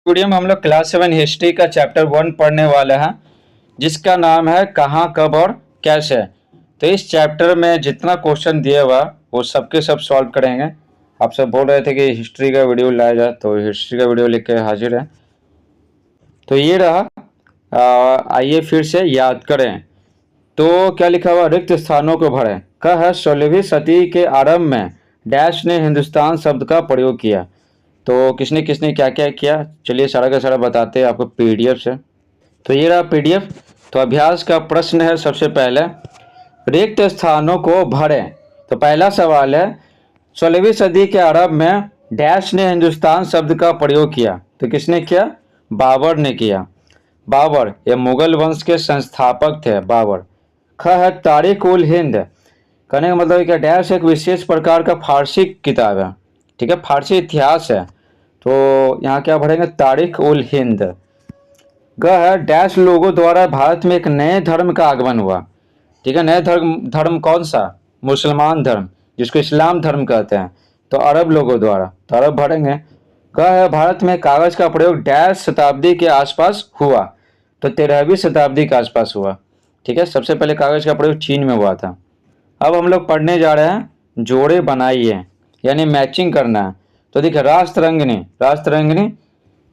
Video में हम लोग क्लास 7 हिस्ट्री का चैप्टर 1 पढ़ने वाले हैं, जिसका नाम है कहाँ, कब और कैसे। तो इस चैप्टर में जितना क्वेश्चन दिया हुआ वो सबके सब सॉल्व करेंगे। आप सब बोल रहे थे कि हिस्ट्री का वीडियो लाया जाए, तो हिस्ट्री का वीडियो लेके हाजिर है। तो ये रहा, आइए फिर से याद करें। तो क्या लिखा हुआ, रिक्त स्थानों को भरें। क है 16वीं सदी के आरंभ में डैश ने हिंदुस्तान शब्द का प्रयोग किया। तो किसने किसने क्या क्या किया, चलिए सारा का सारा बताते हैं आपको पीडीएफ से। तो ये रहा पीडीएफ। तो अभ्यास का प्रश्न है सबसे पहले, रिक्त स्थानों को भरें। तो पहला सवाल है, 16वीं सदी के आरंभ में डैश ने हिंदुस्तान शब्द का प्रयोग किया। तो किसने किया, बाबर ने किया। बाबर ये मुगल वंश के संस्थापक थे, बाबर। ख है तारीख उल हिंद। कहने का मतलब क्या, डैश एक विशेष प्रकार का फारसी किताब है, ठीक है, फारसी इतिहास है। तो यहाँ क्या भरेंगे, तारीख उल हिंद। ग है डैश लोगों द्वारा भारत में एक नए धर्म का आगमन हुआ। ठीक है, नए धर्म कौन सा, मुसलमान धर्म, जिसको इस्लाम धर्म कहते हैं। तो अरब लोगों द्वारा, तो अरब भरेंगे। ग है भारत में कागज का प्रयोग डैश शताब्दी के आसपास हुआ। तो 13वीं शताब्दी के आसपास हुआ। ठीक है, सबसे पहले कागज का प्रयोग चीन में हुआ था। अब हम लोग पढ़ने जा रहे हैं, जोड़े बनाइए, यानी मैचिंग करना है। तो देखिए, राष्ट्ररंगिणी, राष्ट्ररंगिणी,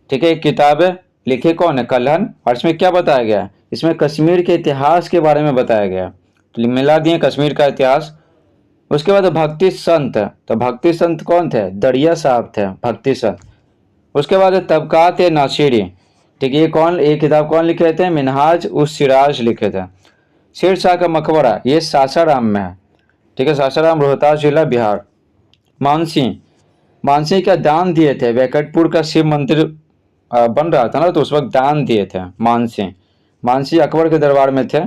ठीक है, एक किताब है, लिखे कौन है, कल्हन। और इसमें क्या बताया गया है, इसमें कश्मीर के इतिहास के बारे में बताया गया। तो मिला दिए कश्मीर का इतिहास। उसके बाद भक्ति संत, तो भक्ति संत कौन थे, दरिया साहब थे, भक्ति संत। उसके बाद तबकात नासिरी, ठीक है, ये किताब कौन लिखे थे, मिनहाज उस सिराज लिखे थे। शेर शाह का मकबरा, ये सासाराम में है, ठीक है, सासाराम रोहतास जिला बिहार। मानसी, मानसी का दान दिए थे, वेंकटपुर का शिव मंदिर बन रहा था ना, तो उस वक्त दान दिए थे मानसी। मानसी अकबर के दरबार में थे,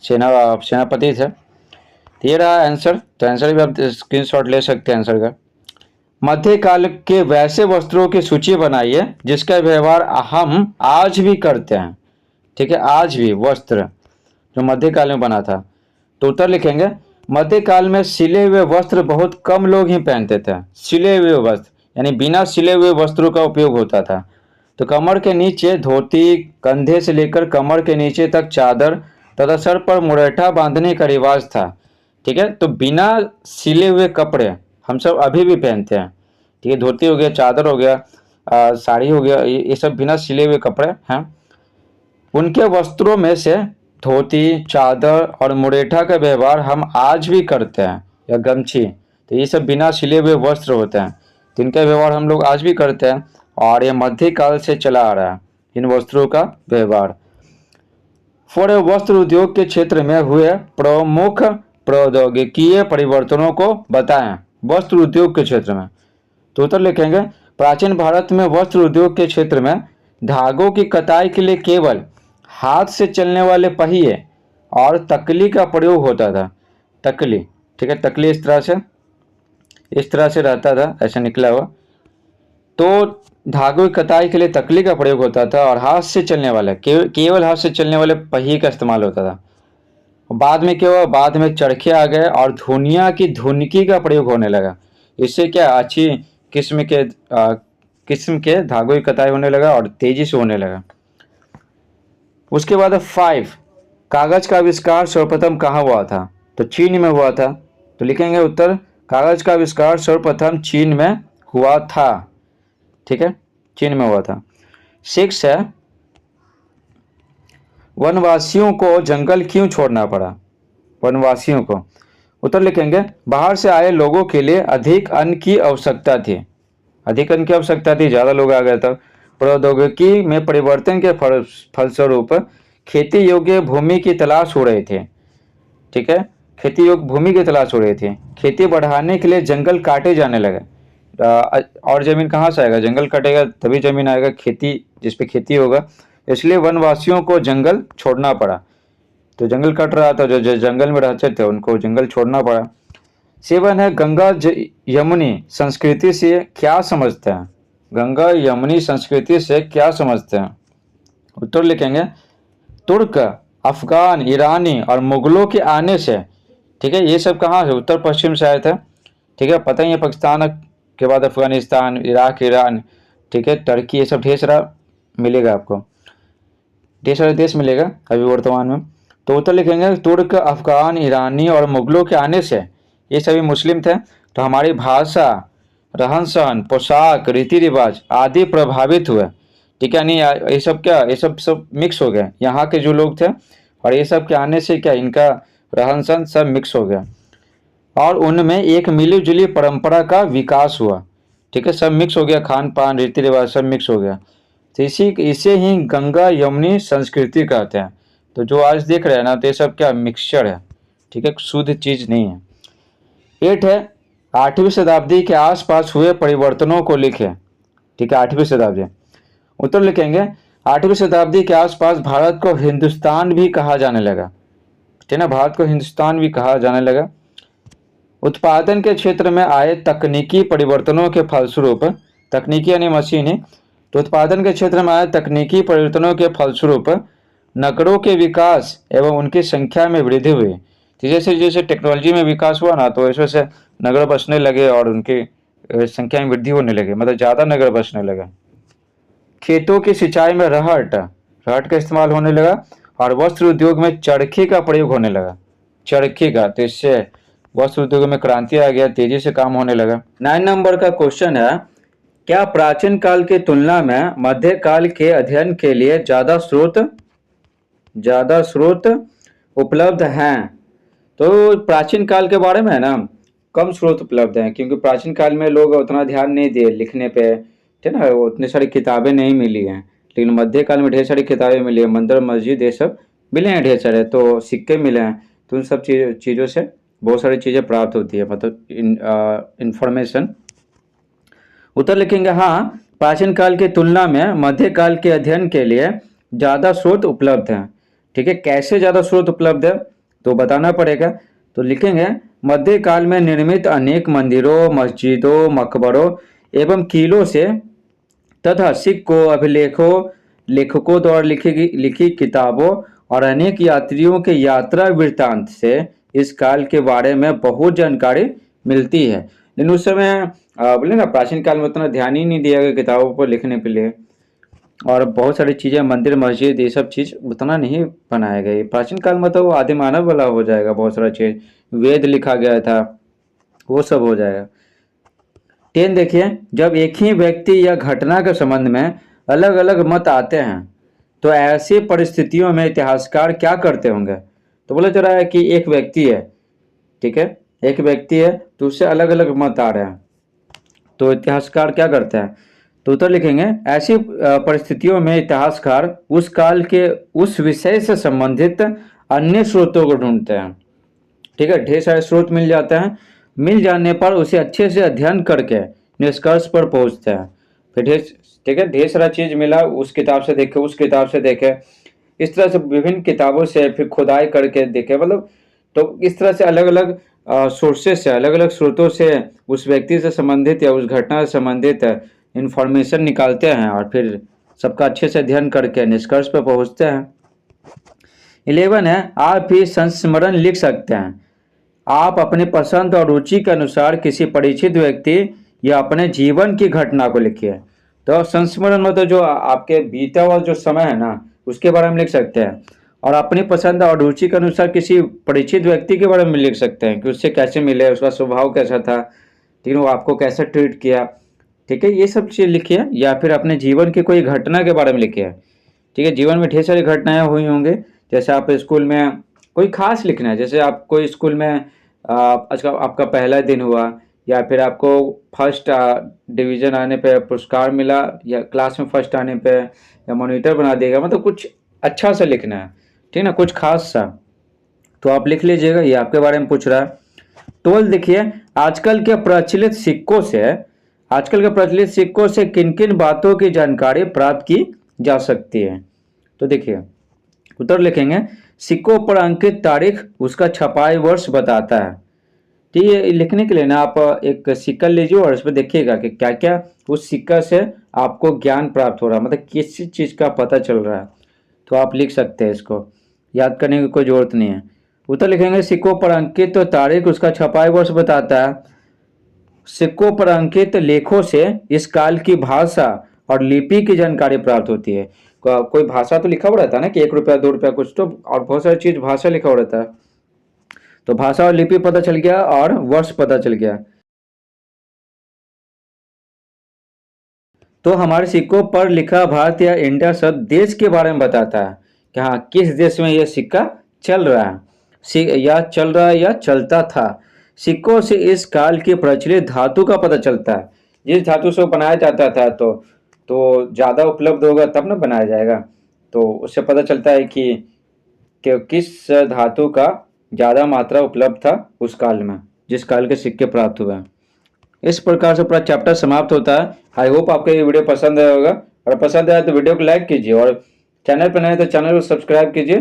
सेनापति थे। तो ये रहा आंसर। तो आंसर भी आप स्क्रीनशॉट ले सकते हैं आंसर का। मध्यकाल के वैसे वस्त्रों की सूची बनाइए जिसका व्यवहार हम आज भी करते हैं। ठीक है, आज भी वस्त्र जो मध्यकाल में बना था। तो उत्तर लिखेंगे, मध्यकाल में सिले हुए वस्त्र बहुत कम लोग ही पहनते थे। सिले हुए वस्त्र यानी बिना सिले हुए वस्त्रों का उपयोग होता था। तो कमर के नीचे धोती, कंधे से लेकर कमर के नीचे तक चादर तथा सर पर मुरेठा बांधने का रिवाज था। ठीक है, तो बिना सिले हुए कपड़े हम सब अभी भी पहनते हैं। ठीक है, धोती हो गया, चादर हो गया, साड़ी हो गया, ये सब बिना सिले हुए कपड़े हैं। उनके वस्त्रों में से धोती, चादर और मुरेठा का व्यवहार हम आज भी करते हैं, या गमछी। तो ये सब बिना सिले हुए वस्त्र होते हैं, तो इनका व्यवहार हम लोग आज भी करते हैं, और ये मध्यकाल से चला आ रहा है इन वस्त्रों का व्यवहार। फोर, वस्त्र उद्योग के क्षेत्र में हुए प्रमुख प्रौद्योगिकीय परिवर्तनों को बताएं। वस्त्र उद्योग के क्षेत्र में, तो उत्तर लिखेंगे, प्राचीन भारत में वस्त्र उद्योग के क्षेत्र में धागों की कताई के लिए केवल हाथ से चलने वाले पहिए और तकली का प्रयोग होता था। तकली, ठीक है, तकली इस तरह से रहता था, ऐसा निकला हुआ। तो धागों की कताई के लिए तकली का प्रयोग होता था, और हाथ से चलने वाले केवल हाथ से चलने वाले पहिए का इस्तेमाल होता था। बाद में क्या हुआ, बाद में चरखे आ गए और धुनिया की धुनकी का प्रयोग होने लगा। इससे क्या, अच्छी किस्म के धागों की कताई होने लगा और तेजी से होने लगा। उसके बाद 5, कागज का आविष्कार सर्वप्रथम कहाँ हुआ था। तो चीन में हुआ था। तो लिखेंगे उत्तर, कागज का आविष्कार सर्वप्रथम चीन में हुआ था। ठीक है, चीन में हुआ था। 6 है, वनवासियों को जंगल क्यों छोड़ना पड़ा। वनवासियों को, उत्तर लिखेंगे, बाहर से आए लोगों के लिए अधिक अन्न की आवश्यकता थी। अधिक अन्न की आवश्यकता थी, ज़्यादा लोग आ गए तब। प्रौद्योगिकी में परिवर्तन के फलस्वरूप खेती योग्य भूमि की तलाश हो रही थी। ठीक है, खेती योग्य भूमि की तलाश हो रही थी। खेती बढ़ाने के लिए जंगल काटे जाने लगे। और जमीन कहाँ से आएगा, जंगल कटेगा तभी जमीन आएगा, खेती जिसपे खेती होगा। इसलिए वनवासियों को जंगल छोड़ना पड़ा। तो जंगल कट रहा था, जो जंगल में रहते थे उनको जंगल छोड़ना पड़ा। 7 है, गंगा यमुनी संस्कृति से क्या समझते हैं। गंगा यमुनी संस्कृति से क्या समझते हैं। उत्तर लिखेंगे, तुर्क, अफगान, ईरानी और मुगलों के आने से। ठीक है, ये सब कहाँ से, उत्तर पश्चिम से आए थे। ठीक है, पता ही है, पाकिस्तान के बाद अफगानिस्तान, इराक, ईरान, ठीक है, टर्की, ये सब ढेर सारा मिलेगा आपको, ढेर सारे देश मिलेगा अभी वर्तमान में। तो उत्तर लिखेंगे तुर्क, अफगान, ईरानी और मुगलों के आने से ये सभी मुस्लिम थे, तो हमारी भाषा, रहन सहन, पोशाक, रीति रिवाज आदि प्रभावित हुए। ठीक है, नहीं ये सब क्या, ये सब मिक्स हो गए, यहाँ के जो लोग थे और ये सब के आने से क्या इनका रहन सहन सब मिक्स हो गया और उनमें एक मिली जुली परंपरा का विकास हुआ। ठीक है, सब मिक्स हो गया, खान पान रीति रिवाज सब मिक्स हो गया। तो इसे ही गंगा यमुनी संस्कृति कहते हैं। तो जो आज देख रहे हैं ना, तो ये सब क्या मिक्सचर है। ठीक है, शुद्ध चीज नहीं है। 8 है 8वीं शताब्दी के आसपास हुए परिवर्तनों को लिखे। ठीक है, 8वीं शताब्दी, उत्तर लिखेंगे 8वीं शताब्दी के आसपास भारत को हिंदुस्तान भी कहा जाने लगा। ठीक है ना, भारत को हिंदुस्तान भी कहा जाने लगा। उत्पादन के क्षेत्र में आए तकनीकी परिवर्तनों के फलस्वरूप, तकनीकी यानी मशीन ही, तो उत्पादन के क्षेत्र में आए तकनीकी परिवर्तनों के फलस्वरूप नगरों के विकास एवं उनकी संख्या में वृद्धि हुई। तो जैसे जैसे टेक्नोलॉजी में विकास हुआ ना, तो वैसे वैसे नगर बसने लगे और उनकी संख्या में वृद्धि होने लगे, मतलब ज़्यादा नगर बसने लगे। खेतों की सिंचाई में रहट का इस्तेमाल होने लगा और वस्त्र उद्योग में चरखी का प्रयोग होने लगा, चरखी का। तो इससे वस्त्र उद्योग में क्रांति आ गया, तेजी से काम होने लगा। 9 नंबर का क्वेश्चन है, क्या प्राचीन काल की तुलना में मध्य काल के अध्ययन के लिए ज्यादा स्रोत उपलब्ध हैं? तो प्राचीन काल के बारे में है ना, कम स्रोत उपलब्ध हैं, क्योंकि प्राचीन काल में लोग उतना ध्यान नहीं दिए लिखने पे। ठीक है ना, उतनी सारी किताबें नहीं मिली हैं, लेकिन मध्य काल में ढेर सारी किताबें मिली है, मंदिर मस्जिद ये सब मिले हैं ढेर सारे, तो सिक्के मिले हैं। तो उन सब चीज़ों से बहुत सारी चीज़ें प्राप्त होती है, मतलब इंफॉर्मेशन। उत्तर लिखेंगे हाँ, प्राचीन काल की तुलना में मध्य काल के अध्ययन के लिए ज़्यादा स्रोत उपलब्ध हैं। ठीक है, कैसे ज़्यादा स्रोत उपलब्ध है तो बताना पड़ेगा। तो लिखेंगे मध्य काल में निर्मित अनेक मंदिरों, मस्जिदों, मकबरों एवं किलों से तथा सिक्कों, अभिलेखों, लेखकों द्वारा लिखी किताबों और अनेक यात्रियों के यात्रा वृत्तांत से इस काल के बारे में बहुत जानकारी मिलती है। लेकिन उस समय बोले ना, प्राचीन काल में उतना ध्यान ही नहीं दिया गया किताबों पर लिखने के लिए, और बहुत सारी चीज़ें, मंदिर मस्जिद ये सब चीज़ उतना नहीं बनाया गया। प्राचीन काल में तो वो आदि मानव वाला हो जाएगा, बहुत सारा चीज़, वेद लिखा गया था, वो सब हो जाएगा। 10 देखिए, जब एक ही व्यक्ति या घटना के संबंध में अलग अलग मत आते हैं तो ऐसी परिस्थितियों में इतिहासकार क्या करते होंगे? तो बोला जा रहा है कि एक व्यक्ति है, ठीक है, एक व्यक्ति है तो उससे अलग अलग मत आ रहे हैं, तो इतिहासकार क्या करता है? तो उत्तर लिखेंगे ऐसी परिस्थितियों में इतिहासकार उस काल के उस विषय से संबंधित अन्य स्रोतों को ढूंढते हैं। ठीक है, ढेर सारे स्रोत मिल जाते हैं, मिल जाने पर उसे अच्छे से अध्ययन करके निष्कर्ष पर पहुंचते हैं। फिर ठीक है, ढेर सारा चीज मिला, उस किताब से देखे, उस किताब से देखे, इस तरह से विभिन्न किताबों से फिर खुदाई करके देखे, मतलब तो इस तरह से अलग अलग सोर्सेस से, अलग अलग स्रोतों से उस व्यक्ति से संबंधित या उस घटना से संबंधित इंफॉर्मेशन निकालते हैं और फिर सबका अच्छे से अध्ययन करके निष्कर्ष पर पहुंचते हैं। 11 है, आप भी संस्मरण लिख सकते हैं। आप अपनी पसंद और रुचि के अनुसार किसी परिचित व्यक्ति या अपने जीवन की घटना को लिखिए। तो संस्मरण मतलब जो आपके बीता हुआ जो समय है ना, उसके बारे में लिख सकते हैं, और अपनी पसंद और रुचि के अनुसार किसी परिचित व्यक्ति के बारे में लिख सकते हैं कि उससे कैसे मिले, उसका स्वभाव कैसा था, ठीक है, वो आपको कैसे ट्रीट किया। ठीक है, ये सब चीज़ लिखिए, या फिर अपने जीवन की कोई घटना के बारे में लिखिए। ठीक है, जीवन में ढेर सारी घटनाएं हुई होंगे, जैसे आप स्कूल में कोई खास लिखना है, जैसे आप कोई स्कूल में आज का आपका पहला दिन हुआ, या फिर आपको फर्स्ट डिवीज़न आने पे पुरस्कार मिला, या क्लास में फर्स्ट आने पे या मॉनिटर बना देगा, मतलब कुछ अच्छा सा लिखना है, ठीक है ना, कुछ खास सा, तो आप लिख लीजिएगा, ये आपके बारे में पूछ रहा है। 12 देखिए, आजकल के प्रचलित सिक्कों से किन किन बातों की जानकारी प्राप्त की जा सकती है? तो देखिए उत्तर लिखेंगे, सिक्कों पर अंकित तारीख उसका छपाई वर्ष बताता है। ठीक है, लिखने के लिए ना आप एक सिक्का लीजिए और इस पर देखिएगा कि क्या क्या उस सिक्का से आपको ज्ञान प्राप्त हो रहा है, मतलब किसी चीज़ का पता चल रहा है, तो आप लिख सकते हैं, इसको याद करने की कोई जरूरत नहीं है। उत्तर लिखेंगे, सिक्कों पर अंकित तो तारीख उसका छपाई वर्ष बताता है। सिक्कों पर अंकित लेखों से इस काल की भाषा और लिपि की जानकारी प्राप्त होती है। कोई भाषा तो लिखा हुआ रहता है ना कि 1 रुपया 2 रुपया कुछ तो, और बहुत सारी चीज भाषा लिखा हुआ रहता है। तो भाषा और लिपि पता चल गया और वर्ष पता चल गया। तो हमारे सिक्कों पर लिखा भारत या इंडिया शब्द देश के बारे में बताता है कि हाँ किस देश में यह सिक्का चल रहा है, या चल रहा है या चलता था। सिक्कों से इस काल की प्रचलित धातु का पता चलता है। जिस धातु से वो बनाया जाता था तो ज़्यादा उपलब्ध होगा तब ना बनाया जाएगा। तो उससे पता चलता है कि किस धातु का ज़्यादा मात्रा उपलब्ध था उस काल में, जिस काल के सिक्के प्राप्त हुए हैं। इस प्रकार से पूरा चैप्टर समाप्त होता है। आई होप आपको ये वीडियो पसंद आया होगा, और पसंद आया तो वीडियो को लाइक कीजिए, और चैनल पर नए तो चैनल को सब्सक्राइब कीजिए।